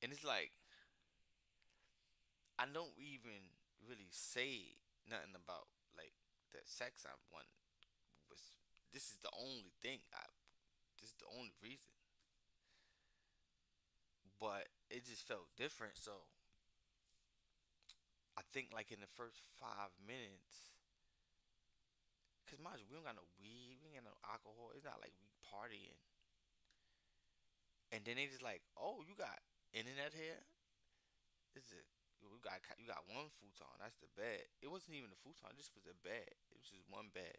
and it's like I don't even really say nothing about like the sex I want. Was this is the only thing I this is the only reason, but it just felt different. So I think like in the first 5 minutes, Cause mind you, we don't got no weed, we ain't got no alcohol. It's not like we partying. And then they just like, oh, you got internet here? This is you got one futon. That's the bed. It wasn't even a futon. This was a bed. It was just one bed.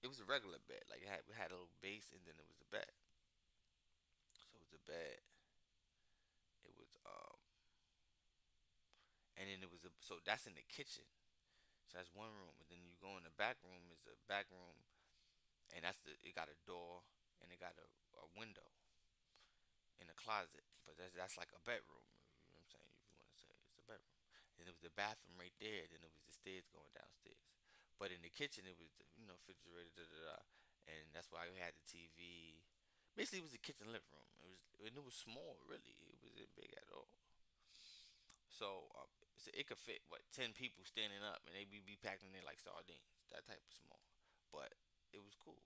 It was a regular bed. Like we had a little base, and then it was a bed. So it was a bed. It was and then it was a so that's in the kitchen. So that's one room, and then you go in the back room is a back room, and that's the it got a door and it got a window in the closet. But that's like a bedroom. You know what I'm saying? If you want to say it's a bedroom. And it was the bathroom right there. Then it was the stairs going downstairs. But in the kitchen, it was the, refrigerator, da da da, and that's why we had the TV. Basically, it was the kitchen living room. It was small, really. It wasn't big at all. So it could fit what 10 people standing up, and they be packed in there like sardines. That type of small, but it was cool.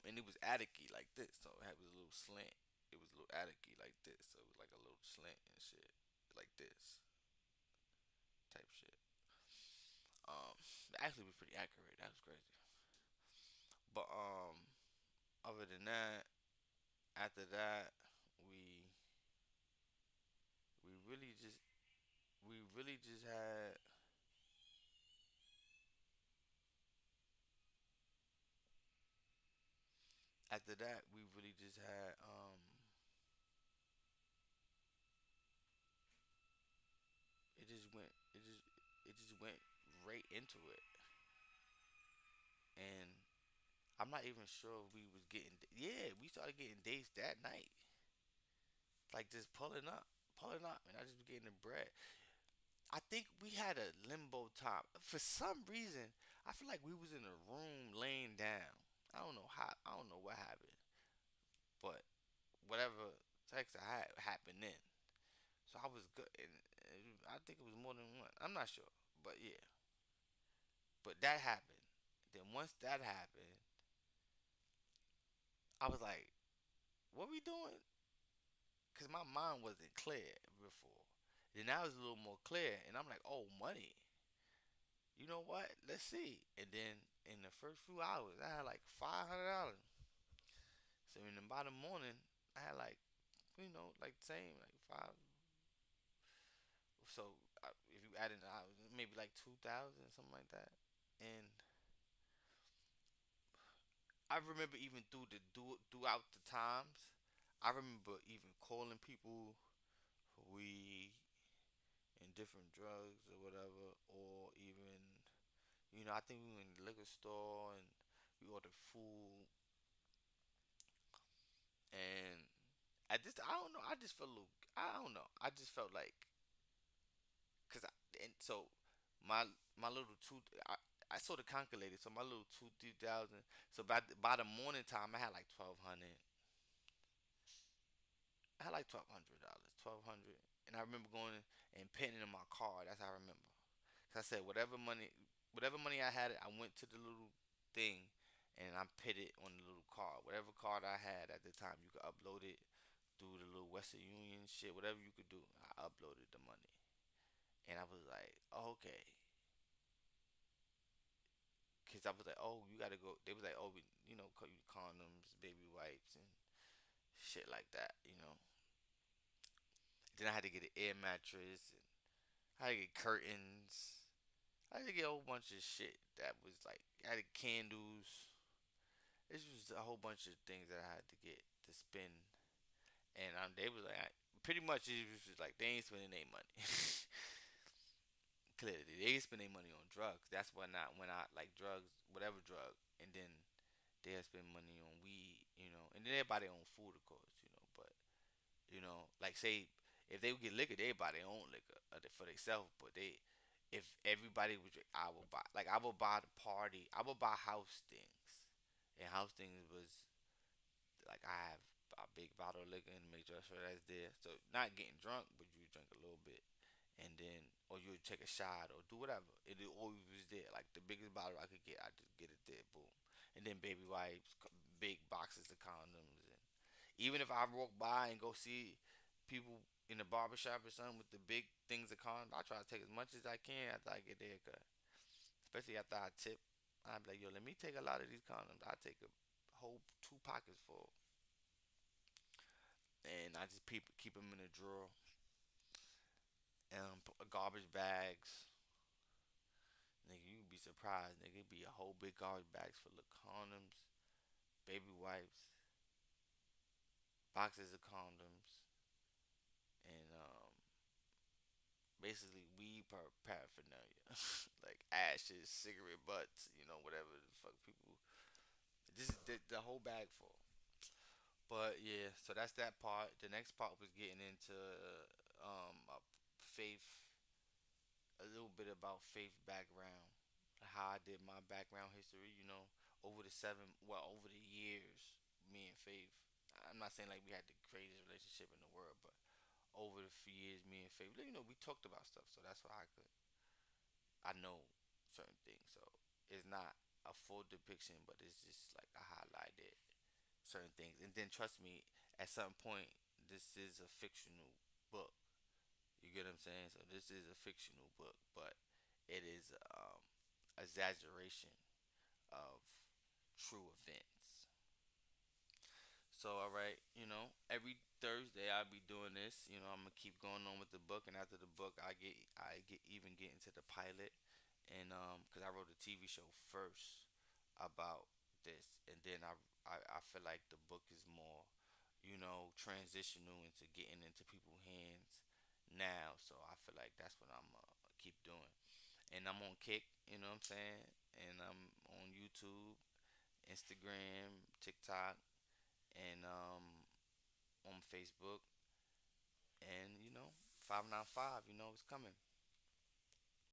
And it was attic like this, so it was a little slant. It was a little attic like this, so it was like a little slant and shit, like this type shit. Actually, was pretty accurate. That was crazy. But other than that, after that, we we really just we really just had. After that, we really just had. It just went. It just went right into it, and I'm not even sure if we was getting. Yeah, we started getting dates that night. Like just pulling up, and I just was getting the bread. I think we had a limbo top. For some reason, I feel like we was in a room laying down. I don't know how. I don't know what happened, but whatever sex I had happened then. So I was good, and I think it was more than one. I'm not sure, but yeah. But that happened. Then once that happened, I was like, "What we doing?" Because my mind wasn't clear before. Then I was a little more clear, and I'm like, "Oh, money. You know what? Let's see." And then in the first few hours, I had like $500. So in about the morning, I had like like same like five. So if you add in the hours, maybe like 2,000 something like that. And I remember even throughout the times, I remember even calling people for weed and different drugs or whatever, or even I think we went in the liquor store and we ordered food. And at this, I don't know. I just felt a little. I don't know. I just felt like because and so my little two. I sort of calculated. So my little 2 3,000. So by the morning time, I had like 1,200. I had like $1,200. 1,200. And I remember going and putting it in my car. That's how I remember. 'Cause I said whatever money I had, I went to the little thing, and I put it on the little card. Whatever card I had at the time, you could upload it through the little Western Union shit. Whatever you could do, I uploaded the money, and I was like, oh, okay. Cause I was like, oh, you gotta go. They was like, oh, condoms, baby wipes, and shit like that. Then I had to get an air mattress, and I had to get curtains. I had to get a whole bunch of shit that was like, I had to get candles. This was a whole bunch of things that I had to get to spend, and they was like, pretty much it was just like they ain't spending their money. Clearly, they ain't spending their money on drugs. That's why not when I like drugs, whatever drug, and then they'll spend money on weed, and then they buy their own food, of course, but like say if they would get liquor, they buy their own liquor for themselves. But if everybody would drink, I would buy. Like I would buy the party. I would buy house things, and house things was like I have a big bottle of liquor and make sure that's there. So not getting drunk, but you drink a little bit, and then or you would take a shot or do whatever. It always was there. Like the biggest bottle I could get, I just get it there. Boom, and then baby wipes, big boxes of condoms, and even if I walk by and go see people in the barbershop or something with the big things of condoms, I try to take as much as I can after I get there, cause especially after I tip, I'd be like, yo, let me take a lot of these condoms. I take a whole 2 pockets full, and I just keep them in a drawer. Garbage bags, nigga, you be surprised, nigga. It be a whole big garbage bags full of condoms, baby wipes, boxes of condoms, and basically weed paraphernalia, like ashes, cigarette butts, whatever the fuck people. Just the whole bag full. But yeah, so that's that part. The next part was getting into faith, a little bit about faith background, how I did my background history. Over the years, me and Faith. I'm not saying like we had the greatest relationship in the world, but over the few years, me and Faith, we talked about stuff, so that's why I know certain things. So it's not a full depiction, but it's just like I highlighted certain things. And then trust me, at some point, this is a fictional book. You get what I'm saying? So this is a fictional book, but it is exaggeration of true events. So all right, every Thursday I'll be doing this. I'm gonna keep going on with the book, and after the book, I get into the pilot, and because I wrote a TV show first about this, and then I feel like the book is more, transitional into getting into people's hands now. So I feel like that's what I'm keep doing, and I'm on Kick. You know what I'm saying? And I'm on YouTube, Instagram, TikTok, and on Facebook, and 595. It's coming.